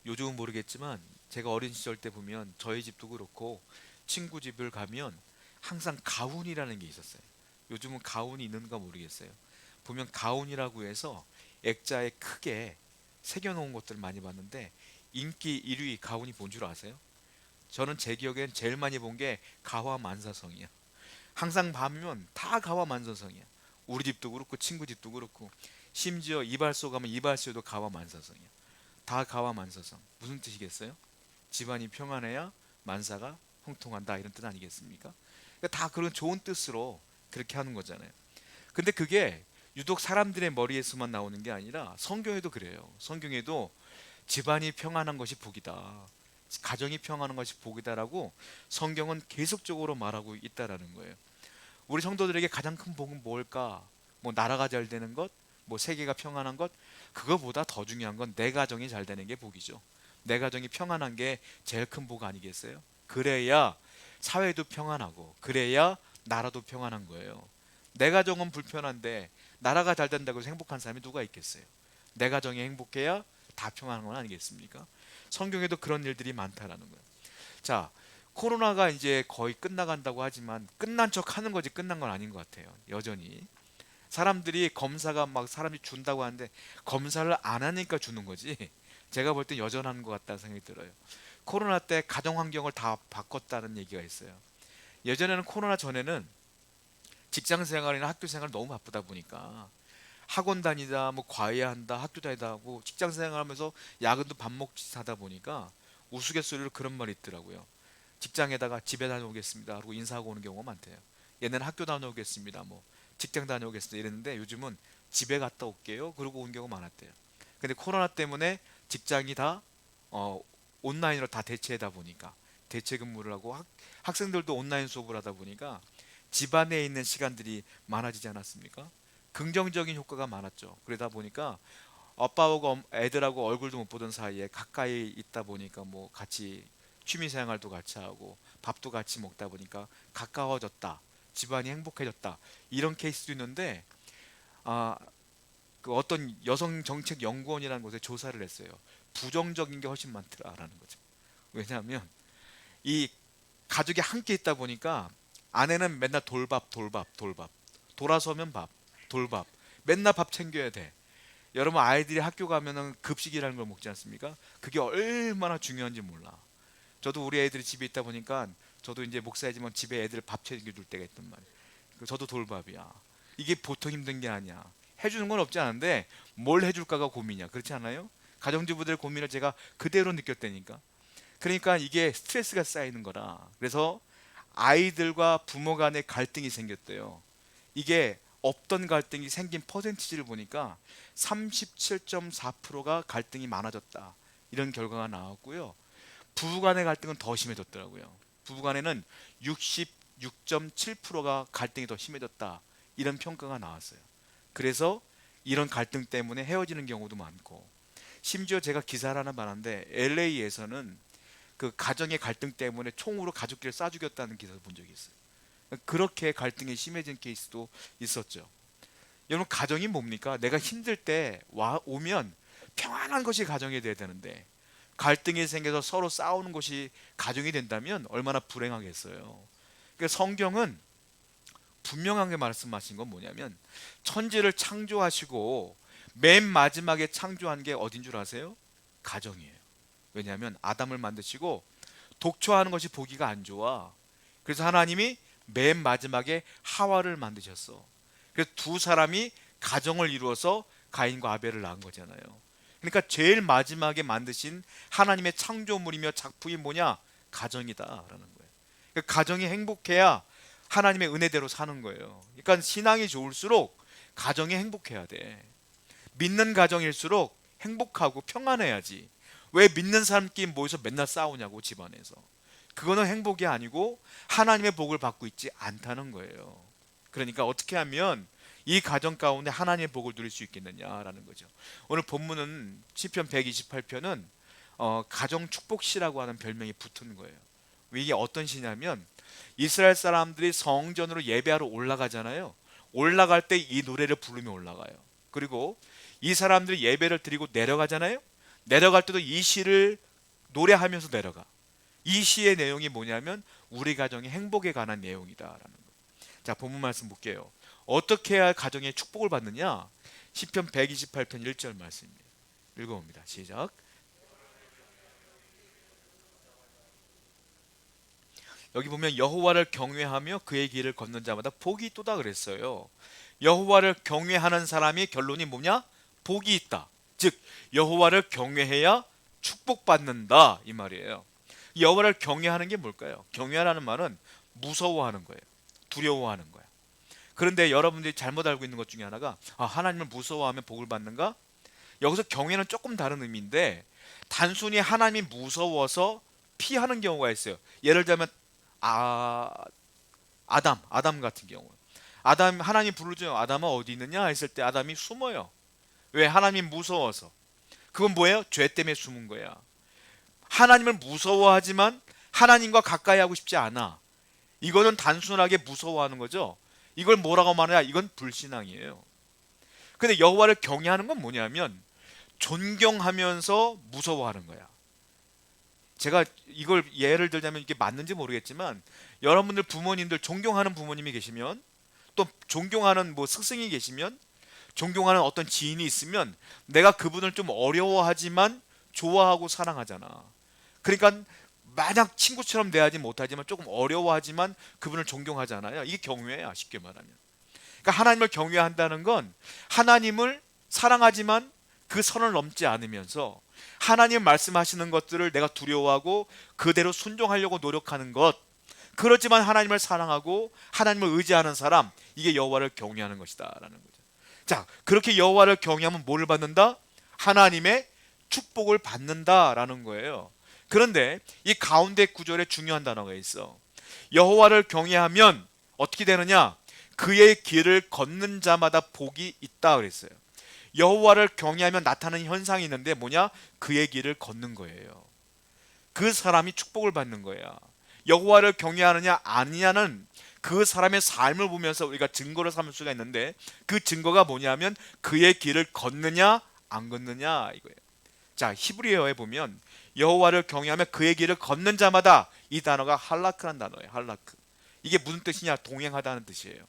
요즘은 모르겠지만 제가 어린 시절 때 보면 저희 집도 그렇고 친구 집을 가면 항상 가훈이라는 게 있었어요. 요즘은 가훈이 있는가 모르겠어요. 보면 가훈이라고 해서 액자에 크게 새겨놓은 것들을 많이 봤는데 인기 1위 가훈이 본 줄 아세요? 저는 제 기억엔 제일 많이 본 게 가화 만사성이야. 항상 밤이면 다 가화 만사성이야. 우리 집도 그렇고 친구 집도 그렇고 심지어 이발소 가면 이발소에도 가화 만사성이야. 다 가와 만사성 무슨 뜻이겠어요? 집안이 평안해야 만사가 형통한다 이런 뜻 아니겠습니까? 그러니까 다 그런 좋은 뜻으로 그렇게 하는 거잖아요. 근데 그게 유독 사람들의 머리에서만 나오는 게 아니라 성경에도 그래요. 성경에도 집안이 평안한 것이 복이다. 가정이 평안한 것이 복이다라고 성경은 계속적으로 말하고 있다라는 거예요. 우리 성도들에게 가장 큰 복은 뭘까? 뭐 나라가 잘 되는 것, 뭐 세계가 평안한 것, 그거보다 더 중요한 건 내 가정이 잘 되는 게 복이죠. 내 가정이 평안한 게 제일 큰 복 아니겠어요? 그래야 사회도 평안하고, 그래야 나라도 평안한 거예요. 내 가정은 불편한데 나라가 잘 된다고 해서 행복한 사람이 누가 있겠어요? 내 가정이 행복해야 다 평안한 건 아니겠습니까? 성경에도 그런 일들이 많다라는 거예요. 자, 코로나가 이제 거의 끝나간다고 하지만 끝난 척 하는 거지 끝난 건 아닌 것 같아요. 여전히 사람들이 검사가 막 사람이 준다고 하는데 검사를 안 하니까 주는 거지. 제가 볼 땐 여전한 것 같다는 생각이 들어요. 코로나 때 가정 환경을 다 바꿨다는 얘기가 있어요. 예전에는 코로나 전에는 직장 생활이나 학교 생활 너무 바쁘다 보니까 학원 다니다 뭐 과외한다 학교 다니다 하고 직장 생활하면서 야근도 밥 먹듯이 하다 보니까 우스갯소리로 그런 말이 있더라고요. 직장에다가 집에 다녀오겠습니다 하고 인사하고 오는 경우가 많대요. 얘는 학교 다녀오겠습니다, 뭐 직장 다녀오겠습니다 이랬는데 요즘은 집에 갔다 올게요 그러고 온 경우가 많았대요. 근데 코로나 때문에 직장이 다 어, 온라인으로 다 대체하다 보니까 대체 근무를 하고 학생들도 온라인 수업을 하다 보니까 집안에 있는 시간들이 많아지지 않았습니까? 긍정적인 효과가 많았죠. 그러다 보니까 아빠하고 애들하고 얼굴도 못 보던 사이에 가까이 있다 보니까 뭐 같이 취미 생활도 같이 하고 밥도 같이 먹다 보니까 가까워졌다. 집안이 행복해졌다. 이런 케이스도 있는데 아, 그 어떤 여성 정책 연구원이라는 곳에 조사를 했어요. 부정적인 게 훨씬 많더라라는 거죠. 왜냐하면 이 가족이 함께 있다 보니까 아내는 맨날 돌밥 돌밥 돌밥 돌아서면 밥 돌밥 맨날 밥 챙겨야 돼. 여러분 아이들이 학교 가면은 급식이라는 걸 먹지 않습니까? 그게 얼마나 중요한지 몰라. 저도 우리 애들이 집에 있다 보니까 저도 이제 목사이지만 집에 애들 밥 챙겨줄 때가 있단 말이에요. 저도 돌밥이야. 이게 보통 힘든 게 아니야. 해주는 건 없지 않은데 뭘 해줄까가 고민이야. 그렇지 않아요? 가정주부들의 고민을 제가 그대로 느꼈다니까. 그러니까 이게 스트레스가 쌓이는 거라. 그래서 아이들과 부모 간의 갈등이 생겼대요. 이게 없던 갈등이 생긴 퍼센티지를 보니까 37.4%가 갈등이 많아졌다. 이런 결과가 나왔고요. 부부 간의 갈등은 더 심해졌더라고요. 부부 간에는 66.7%가 갈등이 더 심해졌다. 이런 평가가 나왔어요. 그래서 이런 갈등 때문에 헤어지는 경우도 많고 심지어 제가 기사를 하나 봤는데 LA에서는 그 가정의 갈등 때문에 총으로 가족끼리 쏴 죽였다는 기사를 본 적이 있어요. 그렇게 갈등이 심해진 케이스도 있었죠. 여러분 가정이 뭡니까? 내가 힘들 때 오면 평안한 것이 가정이 돼야 되는데 갈등이 생겨서 서로 싸우는 것이 가정이 된다면 얼마나 불행하겠어요. 그러니까 성경은 분명하게 말씀하신 건 뭐냐면 천지를 창조하시고 맨 마지막에 창조한 게 어딘 줄 아세요? 가정이에요. 왜냐하면 아담을 만드시고 독초하는 것이 보기가 안 좋아. 그래서 하나님이 맨 마지막에 하와를 만드셨어. 그래서 두 사람이 가정을 이루어서 가인과 아벨을 낳은 거잖아요. 그러니까 제일 마지막에 만드신 하나님의 창조물이며 작품이 뭐냐? 가정이다라는 거예요. 그러니까 가정이 행복해야 하나님의 은혜대로 사는 거예요. 그러니까 신앙이 좋을수록 가정이 행복해야 돼. 믿는 가정일수록 행복하고 평안해야지. 왜 믿는 사람끼리 모여서 맨날 싸우냐고 집안에서. 그거는 행복이 아니고 하나님의 복을 받고 있지 않다는 거예요. 그러니까 어떻게 하면 이 가정 가운데 하나님의 복을 누릴 수 있겠느냐라는 거죠. 오늘 본문은 시편 128편은 가정 축복시라고 하는 별명이 붙은 거예요. 이게 어떤 시냐면 이스라엘 사람들이 성전으로 예배하러 올라가잖아요. 올라갈 때 이 노래를 부르며 올라가요. 그리고 이 사람들이 예배를 드리고 내려가잖아요. 내려갈 때도 이 시를 노래하면서 내려가. 이 시의 내용이 뭐냐면 우리 가정의 행복에 관한 내용이다라는 거예요. 자, 본문 말씀 볼게요. 어떻게 해야 가정의 축복을 받느냐? 시편 128편 1절 말씀입니다. 읽어봅니다. 시작. 여기 보면 여호와를 경외하며 그의 길을 걷는 자마다 복이 있도다 그랬어요. 여호와를 경외하는 사람이 결론이 뭐냐? 복이 있다. 즉 여호와를 경외해야 축복받는다 이 말이에요. 여호와를 경외하는 게 뭘까요? 경외하라는 말은 무서워하는 거예요. 두려워하는 거예요. 그런데 여러분들이 잘못 알고 있는 것 중에 하나가 하나님을 무서워하면 복을 받는가? 여기서 경외는 조금 다른 의미인데 단순히 하나님이 무서워서 피하는 경우가 있어요. 예를 들면 아담 같은 경우, 아담 하나님 부르죠. 아담아 어디 있느냐 했을 때 아담이 숨어요. 왜? 하나님 무서워서. 그건 뭐예요? 죄 때문에 숨은 거야. 하나님을 무서워하지만 하나님과 가까이 하고 싶지 않아. 이거는 단순하게 무서워하는 거죠. 이걸 뭐라고 말하냐? 이건 불신앙이에요. 근데 여호와를 경외하는 건 뭐냐면 존경하면서 무서워하는 거야. 제가 이걸 예를 들자면 이게 맞는지 모르겠지만 여러분들 부모님들 존경하는 부모님이 계시면 또 존경하는 뭐 스승이 계시면 존경하는 어떤 지인이 있으면 내가 그분을 좀 어려워하지만 좋아하고 사랑하잖아. 그러니까 만약 친구처럼 대하지 못하지만 조금 어려워하지만 그분을 존경하잖아요. 이게 경외야, 쉽게 말하면. 그러니까 하나님을 경외한다는 건 하나님을 사랑하지만 그 선을 넘지 않으면서 하나님 말씀하시는 것들을 내가 두려워하고 그대로 순종하려고 노력하는 것, 그렇지만 하나님을 사랑하고 하나님을 의지하는 사람, 이게 여호와를 경외하는 것이다 라는 거죠. 자, 그렇게 여호와를 경외하면 뭐를 받는다? 하나님의 축복을 받는다라는 거예요. 그런데 이 가운데 구절에 중요한 단어가 있어. 여호와를 경외하면 어떻게 되느냐? 그의 길을 걷는 자마다 복이 있다 그랬어요. 여호와를 경외하면 나타나는 현상이 있는데 뭐냐? 그의 길을 걷는 거예요. 그 사람이 축복을 받는 거야. 여호와를 경외하느냐 아니냐는 그 사람의 삶을 보면서 우리가 증거를 삼을 수가 있는데 그 증거가 뭐냐면 그의 길을 걷느냐 안 걷느냐 이거예요. 자, 히브리어에 보면 여호와를 경외하며 그의 길을 걷는 자마다, 이 단어가 할라크라는 단어예요. 할라크. 이게 무슨 뜻이냐? 동행하다는 뜻이에요.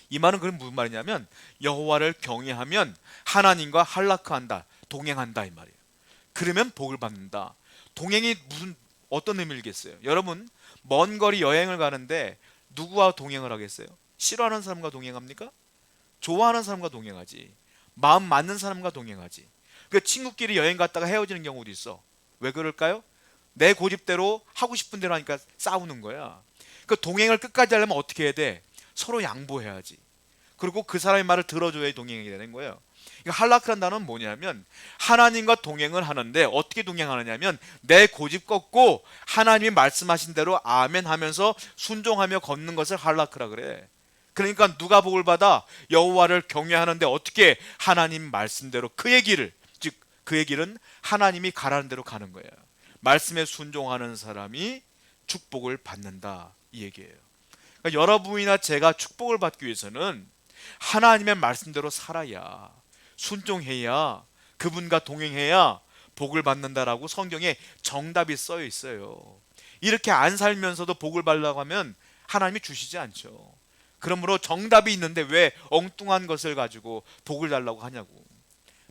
이 말은 그럼 무슨 말이냐면 여호와를 경외하면 하나님과 할라크한다, 동행한다 이 말이에요. 그러면 복을 받는다. 동행이 무슨 어떤 의미겠어요? 여러분 먼 거리 여행을 가는데 누구와 동행을 하겠어요? 싫어하는 사람과 동행합니까? 좋아하는 사람과 동행하지. 마음 맞는 사람과 동행하지. 그 친구끼리 여행 갔다가 헤어지는 경우도 있어. 왜 그럴까요? 내 고집대로 하고 싶은 대로 하니까 싸우는 거야. 그 동행을 끝까지 하려면 어떻게 해야 돼? 서로 양보해야지. 그리고 그 사람의 말을 들어줘야 동행이 되는 거예요. 그러니까 할라크란 단어는 뭐냐면 하나님과 동행을 하는데 어떻게 동행하느냐면 내 고집 꺾고 하나님이 말씀하신 대로 아멘 하면서 순종하며 걷는 것을 할라크라 그래. 그러니까 누가 복을 받아? 여호와를 경외하는데 어떻게? 하나님 말씀대로 그의 길을, 즉 그의 길은 하나님이 가라는 대로 가는 거예요. 말씀에 순종하는 사람이 축복을 받는다 이 얘기예요. 그러니까 여러분이나 제가 축복을 받기 위해서는 하나님의 말씀대로 살아야, 순종해야, 그분과 동행해야 복을 받는다라고 성경에 정답이 써 있어요. 이렇게 안 살면서도 복을 받으려고 하면 하나님이 주시지 않죠. 그러므로 정답이 있는데 왜 엉뚱한 것을 가지고 복을 달라고 하냐고.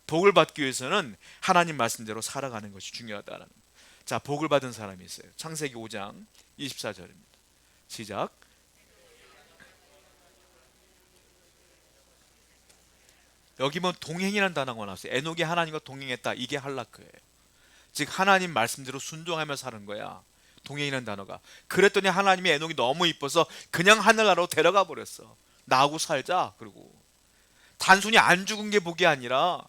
복을 받기 위해서는 하나님 말씀대로 살아가는 것이 중요하다라는. 자, 복을 받은 사람이 있어요. 창세기 5장 24절입니다. 시작. 여기 보면 동행이라는 단어가 나왔어요. 에녹이 하나님과 동행했다. 이게 할라크예요. 즉 하나님 말씀대로 순종하며 사는 거야. 동행이라는 단어가. 그랬더니 하나님이 에녹이 너무 이뻐서 그냥 하늘나라로 데려가 버렸어. 나하고 살자. 그리고 단순히 안 죽은 게 복이 아니라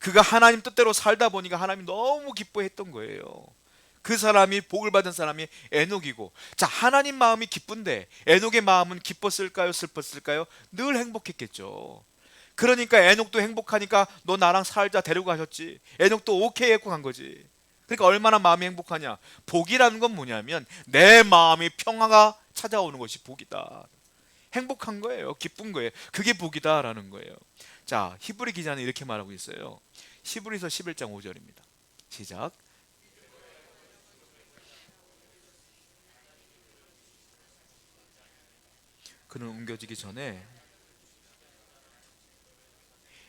그가 하나님 뜻대로 살다 보니까 하나님이 너무 기뻐했던 거예요. 그 사람이 복을 받은 사람이 에녹이고, 자, 하나님 마음이 기쁜데 에녹의 마음은 기뻤을까요? 슬펐을까요? 늘 행복했겠죠. 그러니까 에녹도 행복하니까 너 나랑 살자 데리고 가셨지. 에녹도 오케이 했고 간 거지. 그러니까 얼마나 마음이 행복하냐. 복이라는 건 뭐냐면 내 마음이 평화가 찾아오는 것이 복이다. 행복한 거예요. 기쁜 거예요. 그게 복이다라는 거예요. 자, 히브리 기자는 이렇게 말하고 있어요. 히브리서 11장 5절입니다. 시작. 그는 옮겨지기 전에,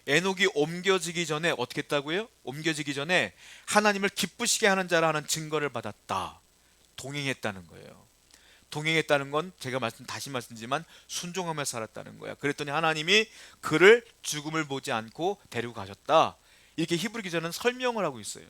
에녹이 옮겨지기 전에 어떻게 했다고요? 옮겨지기 전에 하나님을 기쁘시게 하는 자라는 증거를 받았다. 동행했다는 거예요. 동행했다는 건 제가 다시 말씀드리지만 순종하며 살았다는 거야. 그랬더니 하나님이 그를 죽음을 보지 않고 데리고 가셨다. 이렇게 히브리 기자는 설명을 하고 있어요.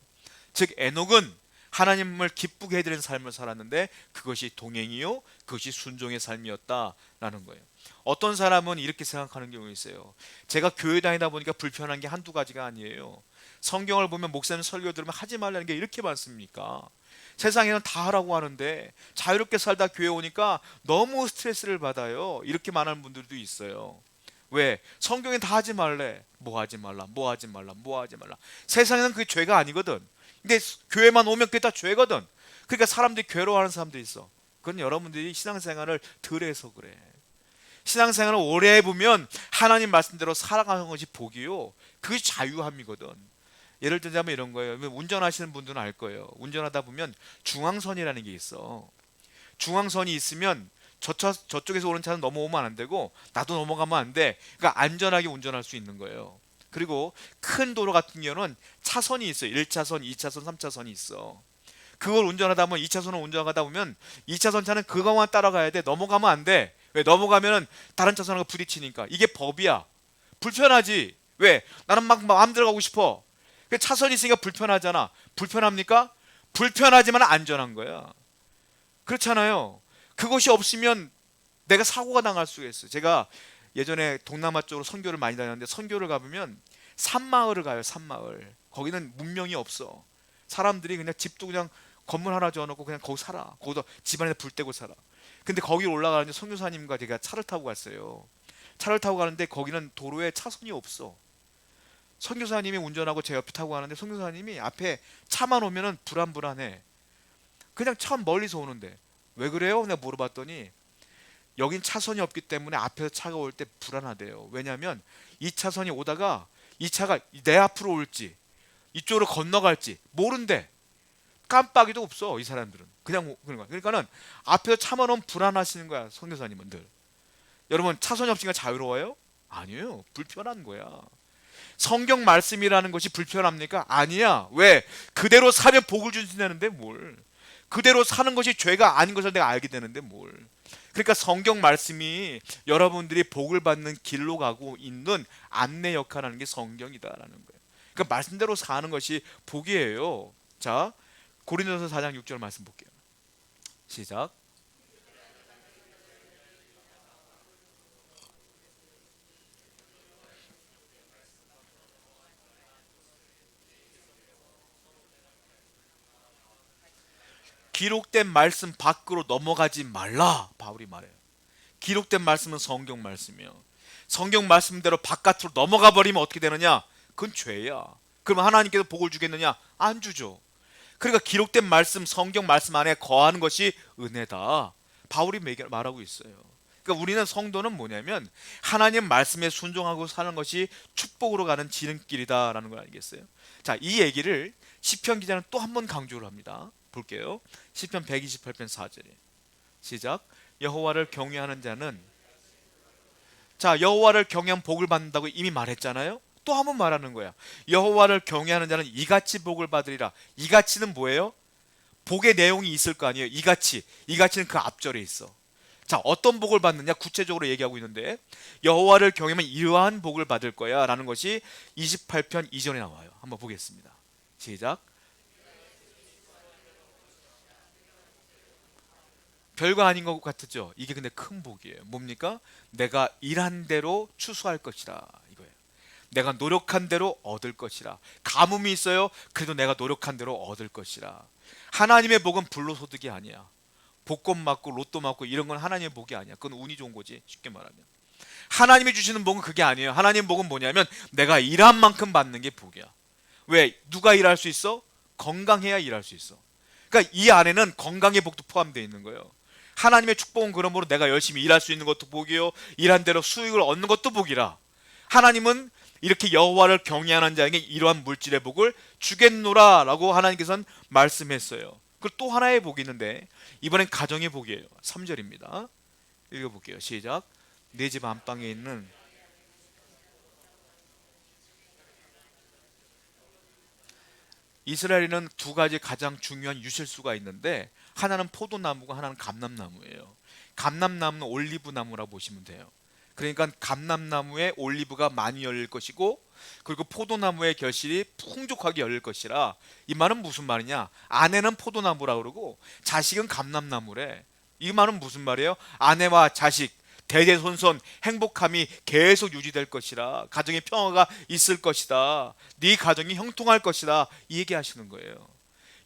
즉 에녹은 하나님을 기쁘게 해드리는 삶을 살았는데 그것이 동행이요, 그것이 순종의 삶이었다라는 거예요. 어떤 사람은 이렇게 생각하는 경우가 있어요. 제가 교회 다니다 보니까 불편한 게 한두 가지가 아니에요. 성경을 보면 목사님 설교 들으면 하지 말라는 게 이렇게 많습니까? 세상에는 다 하라고 하는데 자유롭게 살다 교회 오니까 너무 스트레스를 받아요. 이렇게 말하는 분들도 있어요. 왜? 성경에 다 하지 말래. 뭐 하지 말라, 뭐 하지 말라, 뭐 하지 말라. 세상에는 그게 죄가 아니거든. 근데 교회만 오면 그게 다 죄거든. 그러니까 사람들이 괴로워하는 사람들이 있어. 그건 여러분들이 신앙생활을 덜 해서 그래. 신앙생활을 오래 해보면 하나님 말씀대로 살아가는 것이 복이요, 그게 자유함이거든. 예를 들자면 이런 거예요. 운전하시는 분들은 알 거예요. 운전하다 보면 중앙선이라는 게 있어. 중앙선이 있으면 저쪽에서 오는 차는 넘어오면 안 되고 나도 넘어가면 안 돼. 그러니까 안전하게 운전할 수 있는 거예요. 그리고 큰 도로 같은 경우는 차선이 있어요. 1차선, 2차선, 3차선이 있어. 그걸 운전하다 보면 2차선을 운전하다 보면 2차선 차는 그것만 따라가야 돼. 넘어가면 안 돼. 왜? 넘어가면은 다른 차선하고 부딪히니까. 이게 법이야. 불편하지. 왜? 나는 막 마음대로 가고 싶어. 차선이 있으니까 불편하잖아. 불편합니까? 불편하지만 안전한 거야. 그렇잖아요. 그것이 없으면 내가 사고가 당할 수가 있어요. 제가 예전에 동남아 쪽으로 선교를 많이 다녔는데 선교를 가보면 산마을을 가요. 산마을. 거기는 문명이 없어. 사람들이 그냥 집도 그냥 건물 하나 지어놓고 그냥 거기 살아. 거기서 집안에 불 떼고 살아. 근데 거기 올라가는데 선교사님과 제가 차를 타고 갔어요. 차를 타고 가는데 거기는 도로에 차선이 없어. 선교사님이 운전하고 제 옆에 타고 가는데 선교사님이 앞에 차만 오면은 불안불안해. 그냥 차 멀리서 오는데 왜 그래요? 내가 물어봤더니 여긴 차선이 없기 때문에 앞에서 차가 올 때 불안하대요. 왜냐하면 이 차선이 오다가 이 차가 내 앞으로 올지 이쪽으로 건너갈지 모른대. 깜빡이도 없어. 이 사람들은 그냥 그런 거야. 그러니까는 앞에서 차만 오면 불안하시는 거야. 선교사님은 늘. 여러분 차선이 없으니까 자유로워요? 아니에요. 불편한 거야. 성경 말씀이라는 것이 불편합니까? 아니야. 왜? 그대로 사면 복을 주신다는데 뭘? 그대로 사는 것이 죄가 아닌 것을 내가 알게 되는데 뭘? 그러니까 성경 말씀이 여러분들이 복을 받는 길로 가고 있는 안내 역할을 하는 게 성경이다라는 거예요. 그러니까 말씀대로 사는 것이 복이에요. 자, 고린도서 4장 6절 말씀 볼게요. 시작. 기록된 말씀 밖으로 넘어가지 말라. 바울이 말해요. 기록된 말씀은 성경 말씀이에요. 성경 말씀대로 바깥으로 넘어가 버리면 어떻게 되느냐? 그건 죄야. 그럼 하나님께서 복을 주겠느냐? 안 주죠. 그러니까 기록된 말씀, 성경 말씀 안에 거하는 것이 은혜다. 바울이 말하고 있어요. 그러니까 우리는 성도는 뭐냐면 하나님 말씀에 순종하고 사는 것이 축복으로 가는 지름길이다라는 걸 알겠어요. 자, 이 얘기를 시편 기자는 또 한 번 강조를 합니다. 볼게요. 시편 128편 4절에 시작. 여호와를 경외하는 자는, 자, 여호와를 경외하면 복을 받는다고 이미 말했잖아요. 또 한 번 말하는 거야. 여호와를 경외하는 자는 이같이 복을 받으리라. 이같이는 뭐예요? 복의 내용이 있을 거 아니에요. 이같이. 이같이는 그 앞절에 있어. 자, 어떤 복을 받느냐 구체적으로 얘기하고 있는데 여호와를 경외하면 이러한 복을 받을 거야 라는 것이 28편 이전에 나와요. 한번 보겠습니다. 시작. 별거 아닌 것 같죠? 이게 근데 큰 복이에요. 뭡니까? 내가 일한 대로 추수할 것이라 이거예요. 내가 노력한 대로 얻을 것이라. 가뭄이 있어요. 그래도 내가 노력한 대로 얻을 것이라. 하나님의 복은 불로소득이 아니야. 복권 맞고 로또 맞고 이런 건 하나님의 복이 아니야. 그건 운이 좋은 거지. 쉽게 말하면. 하나님이 주시는 복은 그게 아니에요. 하나님의 복은 뭐냐면 내가 일한 만큼 받는 게 복이야. 왜? 누가 일할 수 있어? 건강해야 일할 수 있어. 그러니까 이 안에는 건강의 복도 포함되어 있는 거예요. 하나님의 축복은 그러므로 내가 열심히 일할 수 있는 것도 복이요, 일한 대로 수익을 얻는 것도 복이라. 하나님은 이렇게 여호와를 경외하는 자에게 이러한 물질의 복을 주겠노라 라고 하나님께서는 말씀했어요. 그리고 또 하나의 복이 있는데 이번엔 가정의 복이에요. 3절입니다. 읽어볼게요. 시작. 내 집 안방에 있는 이스라엘에는 두 가지 가장 중요한 유실수가 있는데 하나는 포도나무고 하나는 감람나무예요. 감람나무는 올리브나무라고 보시면 돼요. 그러니까 감람나무에 올리브가 많이 열릴 것이고 그리고 포도나무의 결실이 풍족하게 열릴 것이라. 이 말은 무슨 말이냐? 아내는 포도나무라 그러고 자식은 감람나무래. 이 말은 무슨 말이에요? 아내와 자식 대대손손 행복함이 계속 유지될 것이라. 가정의 평화가 있을 것이다. 네 가정이 형통할 것이다. 이 얘기하시는 거예요.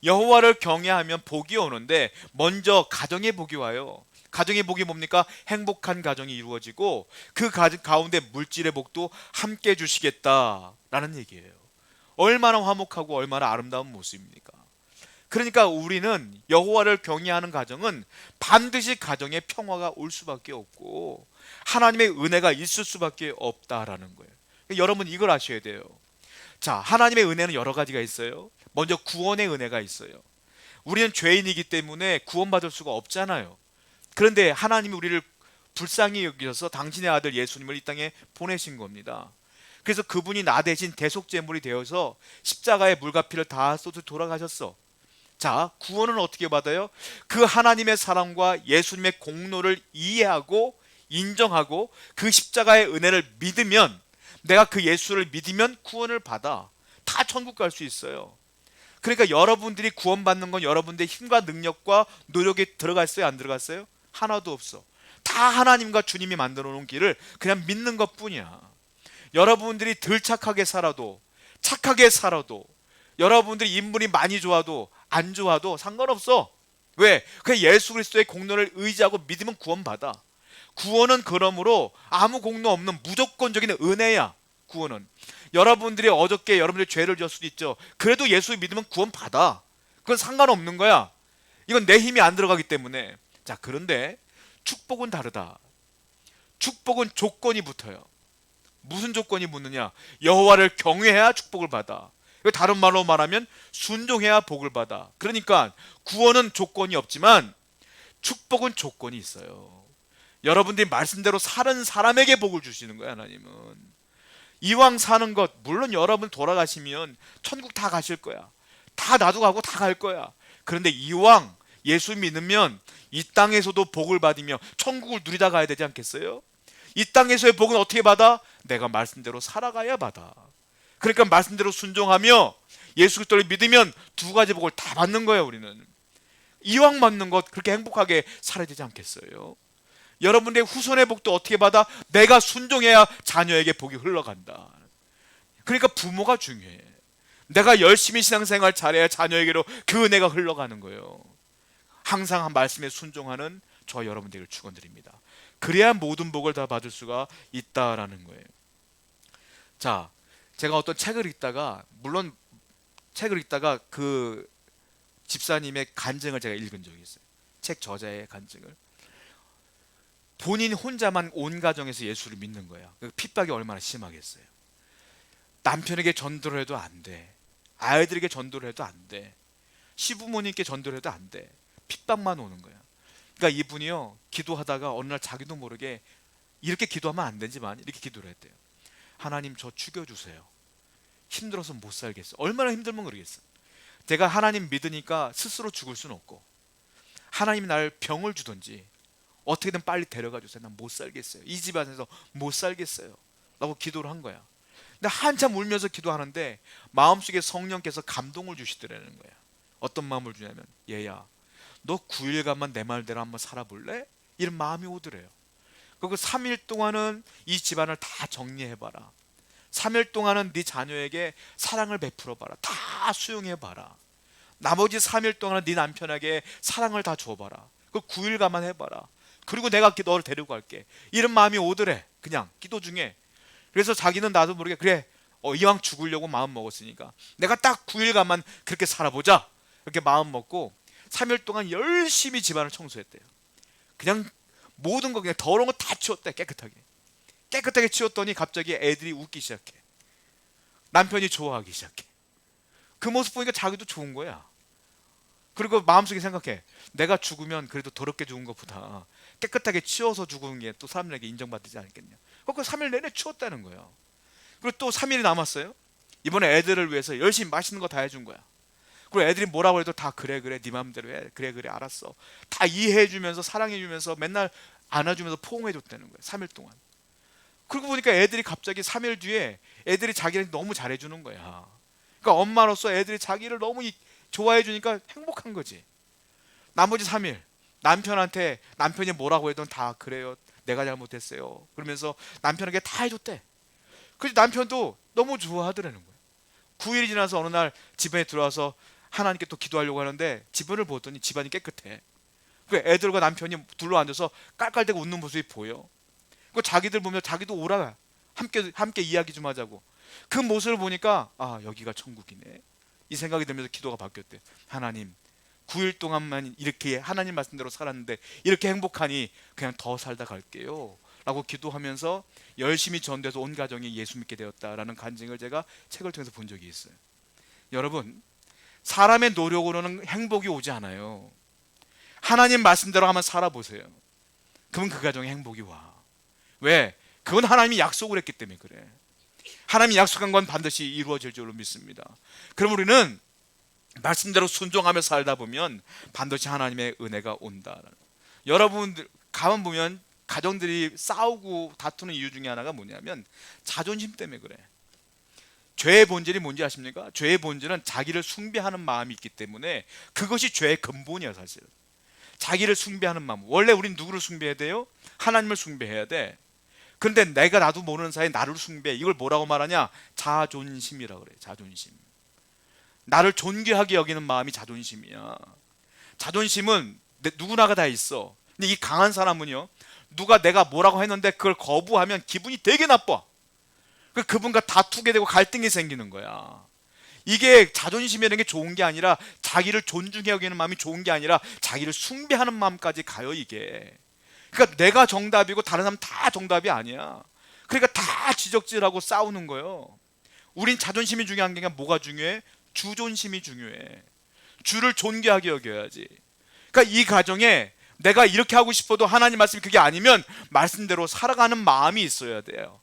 여호와를 경외하면 복이 오는데 먼저 가정의 복이 와요. 가정의 복이 뭡니까? 행복한 가정이 이루어지고 그 가운데 물질의 복도 함께 주시겠다라는 얘기예요. 얼마나 화목하고 얼마나 아름다운 모습입니까? 그러니까 우리는 여호와를 경외하는 가정은 반드시 가정에 평화가 올 수밖에 없고 하나님의 은혜가 있을 수밖에 없다라는 거예요. 여러분 이걸 아셔야 돼요. 자, 하나님의 은혜는 여러 가지가 있어요. 먼저 구원의 은혜가 있어요. 우리는 죄인이기 때문에 구원받을 수가 없잖아요. 그런데 하나님이 우리를 불쌍히 여기셔서 당신의 아들 예수님을 이 땅에 보내신 겁니다. 그래서 그분이 나 대신 대속제물이 되어서 십자가의 물과 피를 다 쏟아 돌아가셨어. 자, 구원은 어떻게 받아요? 그 하나님의 사랑과 예수님의 공로를 이해하고 인정하고 그 십자가의 은혜를 믿으면, 내가 그 예수를 믿으면 구원을 받아. 다 천국 갈 수 있어요. 그러니까 여러분들이 구원받는 건 여러분들의 힘과 능력과 노력이 들어갔어요? 안 들어갔어요? 하나도 없어. 다 하나님과 주님이 만들어 놓은 길을 그냥 믿는 것 뿐이야. 여러분들이 덜 착하게 살아도, 착하게 살아도, 여러분들이 인물이 많이 좋아도 안 좋아도 상관없어. 왜? 그냥 예수 그리스도의 공로를 의지하고 믿으면 구원받아. 구원은 그러므로 아무 공로 없는 무조건적인 은혜야. 구원은 여러분들이 어저께 여러분들이 죄를 지을 수도 있죠. 그래도 예수 믿으면 구원받아. 그건 상관없는 거야. 이건 내 힘이 안 들어가기 때문에. 자, 그런데 축복은 다르다. 축복은 조건이 붙어요. 무슨 조건이 붙느냐? 여호와를 경외해야 축복을 받아. 다른 말로 말하면 순종해야 복을 받아. 그러니까 구원은 조건이 없지만 축복은 조건이 있어요. 여러분들이 말씀대로 사는 사람에게 복을 주시는 거야. 하나님은 이왕 사는 것, 물론 여러분 돌아가시면 천국 다 가실 거야. 다 나도 가고 다 갈 거야. 그런데 이왕 예수 믿으면 이 땅에서도 복을 받으며 천국을 누리다 가야 되지 않겠어요? 이 땅에서의 복은 어떻게 받아? 내가 말씀대로 살아가야 받아. 그러니까 말씀대로 순종하며 예수 그리스도를 믿으면 두 가지 복을 다 받는 거예요. 우리는 이왕 받는 것 그렇게 행복하게 살아야 되지 않겠어요? 여러분들의 후손의 복도 어떻게 받아? 내가 순종해야 자녀에게 복이 흘러간다. 그러니까 부모가 중요해. 내가 열심히 신앙생활 잘해야 자녀에게로 그 은혜가 흘러가는 거예요. 항상 한 말씀에 순종하는 저와 여러분들을 축원드립니다. 그래야 모든 복을 다 받을 수가 있다라는 거예요. 자, 제가 어떤 책을 읽다가, 물론 책을 읽다가 그 집사님의 간증을 제가 읽은 적이 있어요. 책 저자의 간증을. 본인 혼자만 온 가정에서 예수를 믿는 거야. 핍박이 얼마나 심하겠어요. 남편에게 전도를 해도 안 돼. 아이들에게 전도를 해도 안 돼. 시부모님께 전도를 해도 안 돼. 핍박만 오는 거야. 그러니까 이분이요, 기도하다가 어느 날 자기도 모르게 이렇게 기도하면 안 되지만 이렇게 기도를 했대요. 하나님, 저 죽여주세요. 힘들어서 못 살겠어. 얼마나 힘들면 그러겠어. 제가 하나님 믿으니까 스스로 죽을 수는 없고, 하나님이 날 병을 주든지 어떻게든 빨리 데려가 주세요. 난 못 살겠어요. 이 집안에서 못 살겠어요 라고 기도를 한 거야. 근데 한참 울면서 기도하는데 마음속에 성령께서 감동을 주시더라는 거야. 어떤 마음을 주냐면, 얘야, 너 9일간만 내 말대로 한번 살아볼래? 이런 마음이 오더래요. 그리고 3일 동안은 이 집안을 다 정리해봐라. 3일 동안은 네 자녀에게 사랑을 베풀어봐라. 다 수용해봐라. 나머지 3일 동안은 네 남편에게 사랑을 다 줘봐라. 그 9일간만 해봐라. 그리고 내가 너를 데리고 갈게. 이런 마음이 오더래. 그냥 기도 중에. 그래서 자기는 나도 모르게, 그래, 이왕 죽으려고 마음 먹었으니까 내가 딱 9일간만 그렇게 살아보자. 이렇게 마음 먹고 3일 동안 열심히 집안을 청소했대요. 그냥 모든 거, 그냥 더러운 거 다 치웠대. 깨끗하게 치웠더니 갑자기 애들이 웃기 시작해. 남편이 좋아하기 시작해. 그 모습 보니까 자기도 좋은 거야. 그리고 마음속에 생각해. 내가 죽으면 그래도 더럽게 죽은 것보다 깨끗하게 치워서 죽은 게 또 사람들에게 인정받지 않겠냐. 그 3일 내내 치웠다는 거야. 그리고 또 3일이 남았어요. 이번에 애들을 위해서 열심히 맛있는 거 다 해준 거야. 그리고 애들이 뭐라고 해도 다 그래 그래 네 맘대로 해. 그래 그래 알았어. 다 이해해주면서 사랑해주면서 맨날 안아주면서 포옹해줬다는 거야. 3일 동안. 그러고 보니까 애들이 갑자기 3일 뒤에 애들이 자기를 너무 잘해주는 거야. 그러니까 엄마로서 애들이 자기를 너무 좋아해주니까 행복한 거지. 나머지 3일 남편한테 남편이 뭐라고 해도 다 그래요. 내가 잘못했어요. 그러면서 남편에게 다 해줬대. 그래서 남편도 너무 좋아하더라는 거예요. 9일이 지나서 어느 날 집에 들어와서 하나님께 또 기도하려고 하는데 집안을 보더니 집안이 깨끗해. 그 애들과 남편이 둘러앉아서 깔깔대고 웃는 모습이 보여. 그 자기들 보면 자기도 오라 함께 이야기 좀 하자고. 그 모습을 보니까 아 여기가 천국이네 이 생각이 들면서 기도가 바뀌었대. 하나님 9일 동안만 이렇게 하나님 말씀대로 살았는데 이렇게 행복하니 그냥 더 살다 갈게요 라고 기도하면서 열심히 전도해서 온 가정이 예수 믿게 되었다라는 간증을 제가 책을 통해서 본 적이 있어요. 여러분, 사람의 노력으로는 행복이 오지 않아요. 하나님 말씀대로 한번 살아보세요. 그러면 그 가정에 행복이 와. 왜? 그건 하나님이 약속을 했기 때문에 그래. 하나님이 약속한 건 반드시 이루어질 줄로 믿습니다. 그럼 우리는 말씀대로 순종하며 살다 보면 반드시 하나님의 은혜가 온다. 여러분들 가만 보면 가정들이 싸우고 다투는 이유 중에 하나가 뭐냐면 자존심 때문에 그래. 죄의 본질이 뭔지 아십니까? 죄의 본질은 자기를 숭배하는 마음이 있기 때문에 그것이 죄의 근본이야. 사실 자기를 숭배하는 마음. 원래 우린 누구를 숭배해야 돼요? 하나님을 숭배해야 돼. 그런데 내가 나도 모르는 사이에 나를 숭배해. 이걸 뭐라고 말하냐? 자존심이라고 그래. 자존심. 나를 존귀하게 여기는 마음이 자존심이야. 자존심은 누구나가 다 있어. 근데 이 강한 사람은요, 누가 내가 뭐라고 했는데 그걸 거부하면 기분이 되게 나빠. 그분과 다투게 되고 갈등이 생기는 거야. 이게 자존심이라는 게 좋은 게 아니라 자기를 존중해 여기는 마음이 좋은 게 아니라 자기를 숭배하는 마음까지 가요. 이게 그러니까 내가 정답이고 다른 사람 다 정답이 아니야. 그러니까 다 지적질하고 싸우는 거예요. 우린 자존심이 중요한 게 아니라 뭐가 중요해? 주존심이 중요해. 주를 존귀하게 여겨야지. 그러니까 이 가정에 내가 이렇게 하고 싶어도 하나님 말씀이 그게 아니면 말씀대로 살아가는 마음이 있어야 돼요.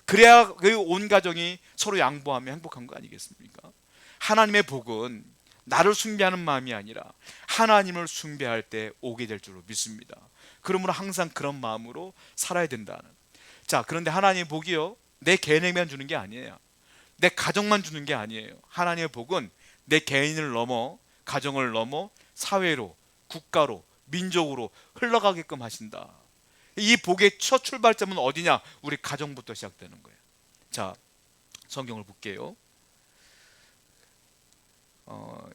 그래야 그 온 가정이 서로 양보하며 행복한 거 아니겠습니까? 하나님의 복은 나를 숭배하는 마음이 아니라 하나님을 숭배할 때 오게 될 줄로 믿습니다. 그러므로 항상 그런 마음으로 살아야 된다는. 자, 그런데 하나님의 복이요, 내 개인에게만 주는 게 아니에요. 내 가정만 주는 게 아니에요. 하나님의 복은 내 개인을 넘어 가정을 넘어 사회로, 국가로, 민족으로 흘러가게끔 하신다. 이 복의 첫 출발점은 어디냐? 우리 가정부터 시작되는 거예요. 자, 성경을 볼게요.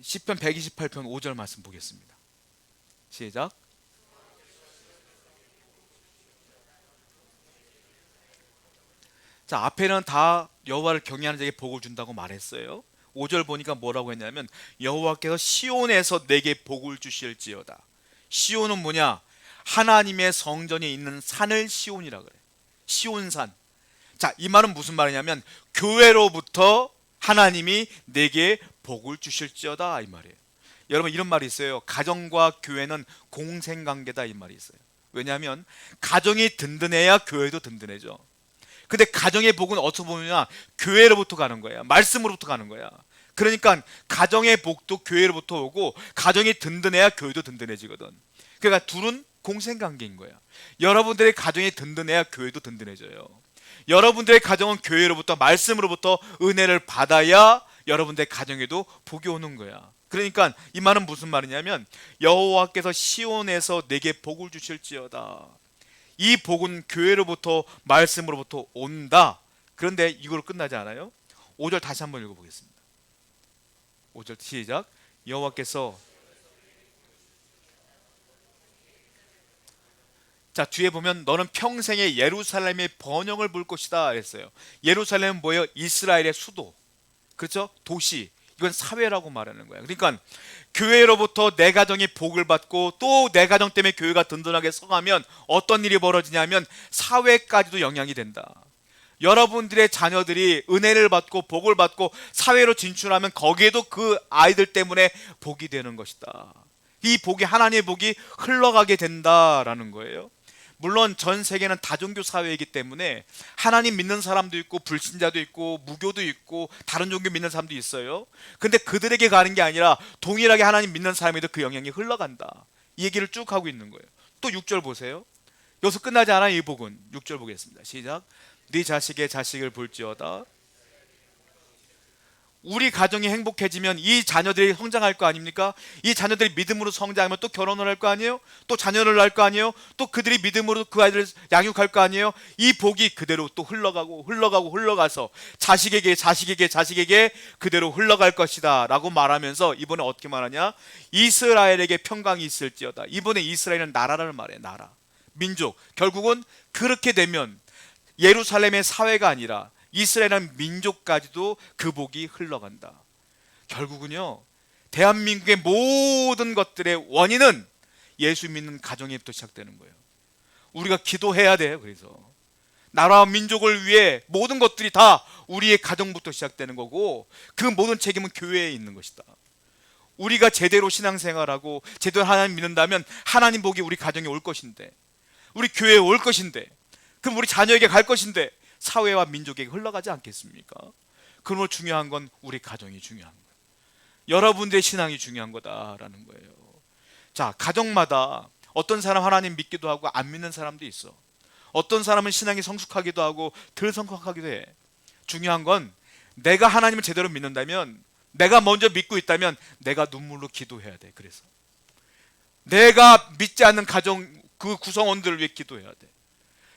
시편 128편 5절 말씀 보겠습니다. 시작. 자, 앞에는 다 여호와를 경외하는 자에게 복을 준다고 말했어요. 5절 보니까 뭐라고 했냐면 여호와께서 시온에서 내게 복을 주실지어다. 시온은 뭐냐? 하나님의 성전이 있는 산을 시온이라 그래. 시온산. 자, 이 말은 무슨 말이냐면 교회로부터 하나님이 내게 복을 주실지어다 이 말이에요. 여러분, 이런 말이 있어요. 가정과 교회는 공생관계다 이 말이 있어요. 왜냐하면 가정이 든든해야 교회도 든든해져. 근데 가정의 복은 어디서 보느냐? 교회로부터 가는 거야. 말씀으로부터 가는 거야. 그러니까 가정의 복도 교회로부터 오고 가정이 든든해야 교회도 든든해지거든. 그러니까 둘은 공생관계인 거야. 여러분들의 가정이 든든해야 교회도 든든해져요. 여러분들의 가정은 교회로부터 말씀으로부터 은혜를 받아야 여러분들의 가정에도 복이 오는 거야. 그러니까 이 말은 무슨 말이냐면 여호와께서 시온에서 내게 복을 주실지어다. 이 복은 교회로부터 말씀으로부터 온다. 그런데 이걸로 끝나지 않아요. 5절 다시 한번 읽어보겠습니다. 5절 시작. 여호와께서, 자, 뒤에 보면 너는 평생에 예루살렘의 번영을 볼 것이다 했어요. 예루살렘은 뭐예요? 이스라엘의 수도. 그렇죠? 도시. 이건 사회라고 말하는 거예요. 그러니까 교회로부터 내 가정이 복을 받고 또 내 가정 때문에 교회가 든든하게 서가면 어떤 일이 벌어지냐면 사회까지도 영향이 된다. 여러분들의 자녀들이 은혜를 받고 복을 받고 사회로 진출하면 거기에도 그 아이들 때문에 복이 되는 것이다. 이 복이, 하나님의 복이 흘러가게 된다라는 거예요. 물론 전 세계는 다종교 사회이기 때문에 하나님 믿는 사람도 있고 불신자도 있고 무교도 있고 다른 종교 믿는 사람도 있어요. 근데 그들에게 가는 게 아니라 동일하게 하나님 믿는 사람에도 그 영향이 흘러간다. 이 얘기를 쭉 하고 있는 거예요. 또 6절 보세요. 여기서 끝나지 않아요. 이 복은 6절 보겠습니다. 시작. 네 자식의 자식을 볼지어다. 우리 가정이 행복해지면 이 자녀들이 성장할 거 아닙니까? 이 자녀들이 믿음으로 성장하면 또 결혼을 할 거 아니에요? 또 자녀를 낳을 거 아니에요? 또 그들이 믿음으로 그 아이들을 양육할 거 아니에요? 이 복이 그대로 또 흘러가서 자식에게 그대로 흘러갈 것이다 라고 말하면서 이번에 어떻게 말하냐? 이스라엘에게 평강이 있을지어다. 이번에 이스라엘은 나라를 말해. 나라, 민족. 결국은 그렇게 되면 예루살렘의 사회가 아니라 이스라엘은 민족까지도 그 복이 흘러간다. 결국은요, 대한민국의 모든 것들의 원인은 예수 믿는 가정에부터 시작되는 거예요. 우리가 기도해야 돼요. 그래서 나라와 민족을 위해 모든 것들이 다 우리의 가정부터 시작되는 거고, 그 모든 책임은 교회에 있는 것이다. 우리가 제대로 신앙생활하고 제대로 하나님 믿는다면 하나님 복이 우리 가정에 올 것인데, 우리 교회에 올 것인데, 그럼 우리 자녀에게 갈 것인데 사회와 민족에게 흘러가지 않겠습니까? 그러므로 중요한 건 우리 가정이 중요한 거예요. 여러분들의 신앙이 중요한 거다라는 거예요. 자, 가정마다 어떤 사람 하나님 믿기도 하고 안 믿는 사람도 있어. 어떤 사람은 신앙이 성숙하기도 하고 덜 성숙하기도 해. 중요한 건 내가 하나님을 제대로 믿는다면, 내가 먼저 믿고 있다면 내가 눈물로 기도해야 돼. 그래서 내가 믿지 않는 가정 그 구성원들을 위해 기도해야 돼.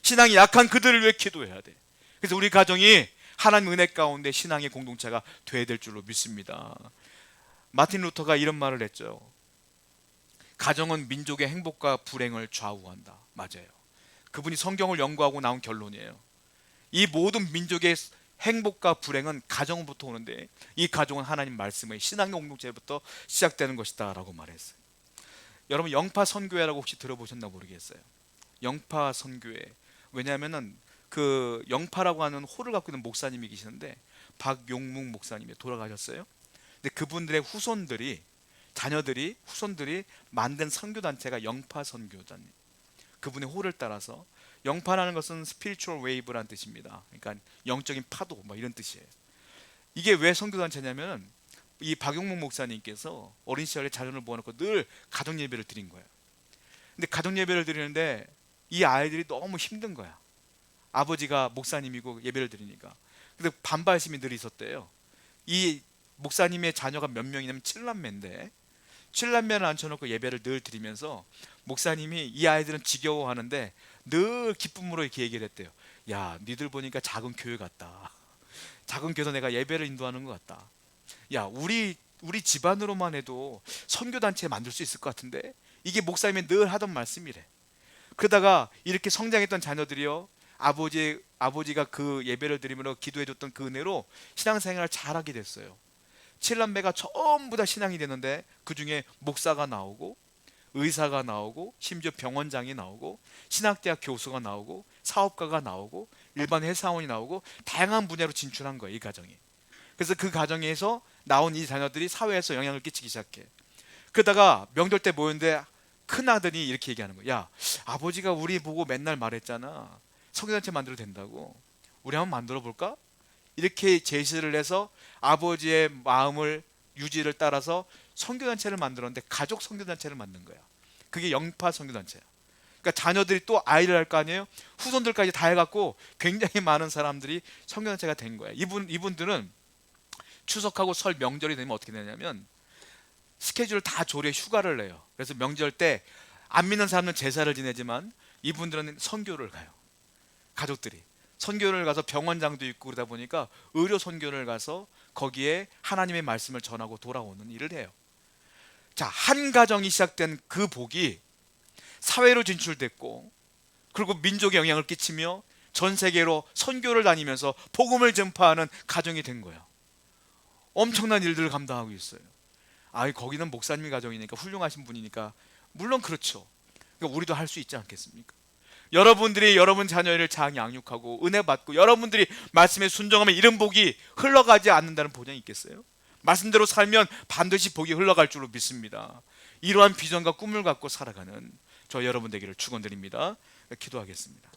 신앙이 약한 그들을 위해 기도해야 돼. 그래서 우리 가정이 하나님 은혜 가운데 신앙의 공동체가 돼야 될 줄로 믿습니다. 마틴 루터가 이런 말을 했죠. 가정은 민족의 행복과 불행을 좌우한다. 맞아요. 그분이 성경을 연구하고 나온 결론이에요. 이 모든 민족의 행복과 불행은 가정부터 오는데, 이 가정은 하나님 말씀의 신앙의 공동체부터 시작되는 것이다 라고 말했어요. 여러분, 영파 선교회라고 혹시 들어보셨나 모르겠어요. 영파 선교회. 왜냐하면은 그 영파라고 하는 호를 갖고 있는 목사님이 계시는데, 박용묵 목사님이 돌아가셨어요. 근데 그분들의 후손들이, 자녀들이, 후손들이 만든 선교단체가 영파 선교단. 그분의 호를 따라서, 영파라는 것은 spiritual wave라는 뜻입니다. 그러니까 영적인 파도 뭐 이런 뜻이에요. 이게 왜 선교단체냐면, 이 박용묵 목사님께서 어린 시절에 자녀를 모아놓고 늘 가정 예배를 드린 거예요. 근데 가정 예배를 드리는데 이 아이들이 너무 힘든 거야. 아버지가 목사님이고 예배를 드리니까. 근데 반발심이 늘 있었대요. 이 목사님의 자녀가 몇 명이냐면 7남매인데 7남매를 앉혀놓고 예배를 늘 드리면서 목사님이 이 아이들은 지겨워하는데 늘 기쁨으로 이렇게 얘기를 했대요. 야, 니들 보니까 작은 교회 같다. 작은 교회에서 내가 예배를 인도하는 것 같다. 야, 우리 집안으로만 해도 선교단체 만들 수 있을 것 같은데. 이게 목사님이 늘 하던 말씀이래. 그러다가 이렇게 성장했던 자녀들이요, 아버지가 그 예배를 드리면서 기도해줬던 그 은혜로 신앙생활을 잘하게 됐어요. 7남매가 전부 다 신앙이 되는데 그 중에 목사가 나오고 의사가 나오고 심지어 병원장이 나오고 신학대학 교수가 나오고 사업가가 나오고 일반 회사원이 나오고 다양한 분야로 진출한 거예요, 이 가정이. 그래서 그 가정에서 나온 이 자녀들이 사회에서 영향을 끼치기 시작해. 그러다가 명절 때 모였는데 큰아들이 이렇게 얘기하는 거야. 야, 아버지가 우리 보고 맨날 말했잖아. 성교단체 만들어도 된다고. 우리 한번 만들어 볼까? 이렇게 제시를 해서 아버지의 마음을, 유지를 따라서 성교단체를 만들었는데 가족 성교단체를 만든 거야. 그게 영파 성교단체야. 그러니까 자녀들이 또 아이를 할 거 아니에요? 후손들까지 다 해갖고 굉장히 많은 사람들이 성교단체가 된 거야. 이분들은 추석하고 설 명절이 되면 어떻게 되냐면 스케줄을 다 조례 휴가를 내요. 그래서 명절 때 안 믿는 사람은 제사를 지내지만 이분들은 선교를 가요. 가족들이 선교를 가서 병원장도 있고 그러다 보니까 의료 선교를 가서 거기에 하나님의 말씀을 전하고 돌아오는 일을 해요. 자, 한 가정이 시작된 그 복이 사회로 진출됐고, 그리고 민족에 영향을 끼치며 전 세계로 선교를 다니면서 복음을 전파하는 가정이 된 거예요. 엄청난 일들을 감당하고 있어요. 거기는 목사님의 가정이니까 훌륭하신 분이니까 물론 그렇죠. 그러니까 우리도 할 수 있지 않겠습니까? 여러분들이 여러분 자녀를 잘 양육하고 은혜 받고 여러분들이 말씀에 순종하면 이런 복이 흘러가지 않는다는 보장이 있겠어요? 말씀대로 살면 반드시 복이 흘러갈 줄로 믿습니다. 이러한 비전과 꿈을 갖고 살아가는 저 여러분 되기를 축원드립니다. 기도하겠습니다.